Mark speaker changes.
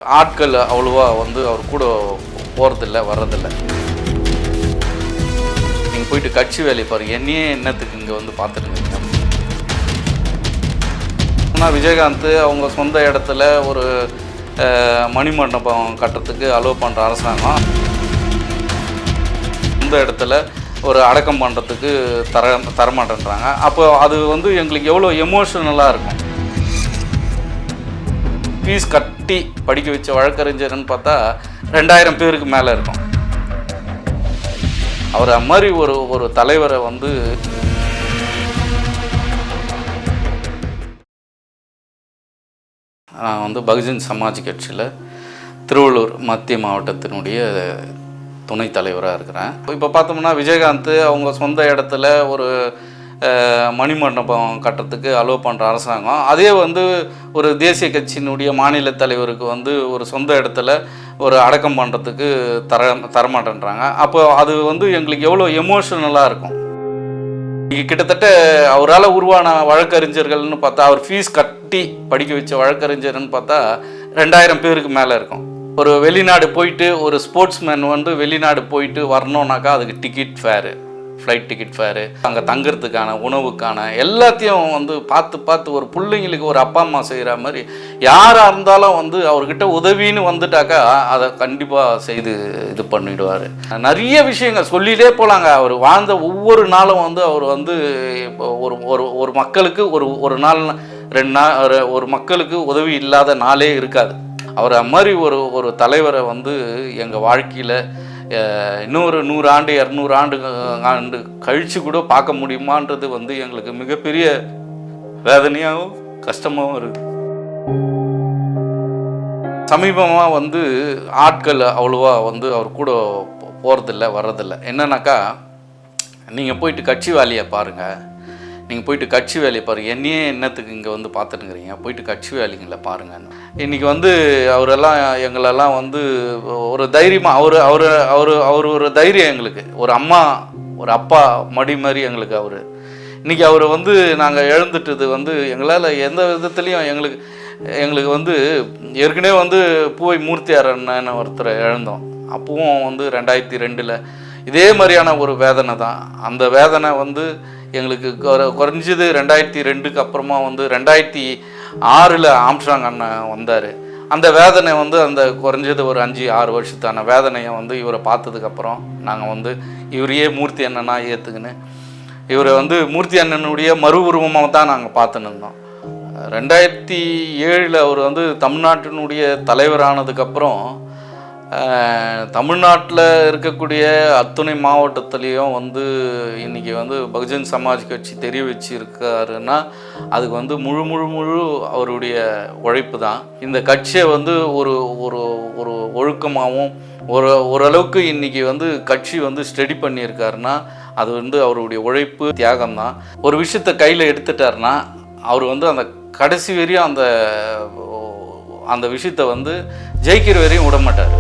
Speaker 1: ஆட்கள் அவ்வளோவா அவர் கூட போகிறதில்ல வர்றதில்ல. நீங்கள் போயிட்டு கட்சி வேலையை பாருங்கள், என்னையே என்னத்துக்கு இங்கே பார்த்துருங்க. ஆனால் விஜயகாந்த் அவங்க சொந்த இடத்துல ஒரு மணிமண்டபம் கட்டுறதுக்கு அலோவ் பண்ணுற அரசாங்கம், சொந்த இடத்துல ஒரு அடக்கம் பண்ணுறதுக்கு தரமாட்டேன்றாங்க. அப்போ அது எங்களுக்கு எவ்வளோ எமோஷனலாக இருக்கும். ஃபீஸ் கட்டி படிக்க வச்ச வழக்கறிஞர்னு பார்த்தா 2000 பேருக்கு மேலே இருக்கும். அவர் அது மாதிரி ஒரு தலைவரை நான் பகுஜன் சமாஜ் கட்சியில் திருவள்ளூர் மத்திய மாவட்டத்தினுடைய துணைத் தலைவராக இருக்கிறேன். இப்போ பார்த்தோம்னா விஜயகாந்த் அவங்க சொந்த இடத்துல ஒரு மணிமண்டபம் கட்டுறதுக்கு அலோவ் பண்ணுற அரசாங்கம், அதே ஒரு தேசிய கட்சியினுடைய மாநில தலைவருக்கு ஒரு சொந்த இடத்துல ஒரு அடக்கம் பண்ணுறதுக்கு தரமாட்டேன்றாங்க. அப்போ அது எங்களுக்கு எவ்வளோ எமோஷனலாக இருக்கும். கிட்டத்தட்ட அவரால் உருவான வழக்கறிஞர்கள்னு பார்த்தா, அவர் ஃபீஸ் கட்டி படிக்க வச்ச வழக்கறிஞர்னு பார்த்தா 2000 பேருக்கு மேலே இருக்கும். ஒரு வெளிநாடு போயிட்டு ஒரு ஸ்போர்ட்ஸ்மேன் வெளிநாடு போயிட்டு வரணுன்னாக்கா அதுக்கு ticket fare, flight ticket fare, அங்கே தங்குறதுக்கான உணவுக்கான எல்லாத்தையும் பார்த்து ஒரு பிள்ளைங்களுக்கு ஒரு அப்பா அம்மா செய்கிற மாதிரி யாராக இருந்தாலும் அவர்கிட்ட உதவின்னு வந்துட்டாக்கா அதை கண்டிப்பாக செய்து இது பண்ணிவிடுவார். நிறைய விஷயங்கள் சொல்லிகிட்டே போகலாங்க. அவர் வாழ்ந்த ஒவ்வொரு நாளும் அவர் இப்போ ஒரு மக்களுக்கு ஒரு நாள் 2 நாள் ஒரு மக்களுக்கு உதவி இல்லாத நாளே இருக்காது. அவர் அது மாதிரி ஒரு தலைவரை எங்கள் வாழ்க்கையில் இன்னொரு 100 ஆண்டு 200 ஆண்டு கழித்து கூட பார்க்க முடியுமான்றது எங்களுக்கு மிகப்பெரிய வேதனையாகவும் கஷ்டமாகவும் இருக்குது. சமீபமாக ஆட்கள் அவ்வளோவா அவர் கூட போகிறதில்ல வர்றதில்ல. என்னன்னாக்கா, நீங்கள் போயிட்டு கட்சி வேலையை பாருங்கள், நீங்கள் போயிட்டு கட்சி வேலையை பாருங்கள், என்னையே என்னத்துக்கு இங்கே பார்த்துட்டுங்கிறீங்க, போயிட்டு கட்சி வேலைங்களை பாருங்கள். இன்றைக்கி அவரெல்லாம் எங்களெல்லாம் ஒரு தைரியமாக அவர் ஒரு தைரியம் எங்களுக்கு, ஒரு அம்மா ஒரு அப்பா மடி மாதிரி எங்களுக்கு அவர். இன்றைக்கி அவர் நாங்கள் எழுந்துட்டது எங்களால் எந்த விதத்துலேயும் எங்களுக்கு ஏற்கனவே பூவை மூர்த்தியார் அண்ணன் ஒருத்தரை இழந்தோம். அப்பவும் 2002 இதே மாதிரியான ஒரு வேதனை தான். அந்த வேதனை எங்களுக்கு குறைஞ்சது 2002க்கு அப்புறமா 2006 ஆம்ஸ்ட்ராங் அண்ணன் வந்தார். அந்த வேதனை அந்த குறைஞ்சது ஒரு 5-6 வருஷத்தான வேதனையை இவரை பார்த்ததுக்கப்புறம் நாங்கள் இவரையே மூர்த்தி அண்ணனா ஏற்றுக்கின்னு இவரை மூர்த்தி அண்ணனுடைய மறு உருவமாக தான் நாங்கள் பார்த்துன்னு இருந்தோம். 2007 அவர் தமிழ்நாட்டினுடைய தலைவரானதுக்கப்புறம் தமிழ்நாட்டில் இருக்கக்கூடிய அத்துணை மாவட்டத்துலேயும் இன்றைக்கி பகுஜன் சமாஜ் கட்சி தெரிய வச்சுருக்காருன்னா அதுக்கு முழு அவருடைய உழைப்பு தான். இந்த கட்சியை ஒரு ஒரு ஒரு ஒழுக்கமாகவும் ஓரளவுக்கு இன்றைக்கி கட்சி ஸ்டடி பண்ணியிருக்காருன்னா அது அவருடைய உழைப்பு தியாகம் தான். ஒரு விஷயத்தை கையில் எடுத்துட்டாருன்னா அவர் அந்த கடைசி வரையும் அந்த விஷயத்தை ஜெயிக்கிற வரையும் விட மாட்டார்.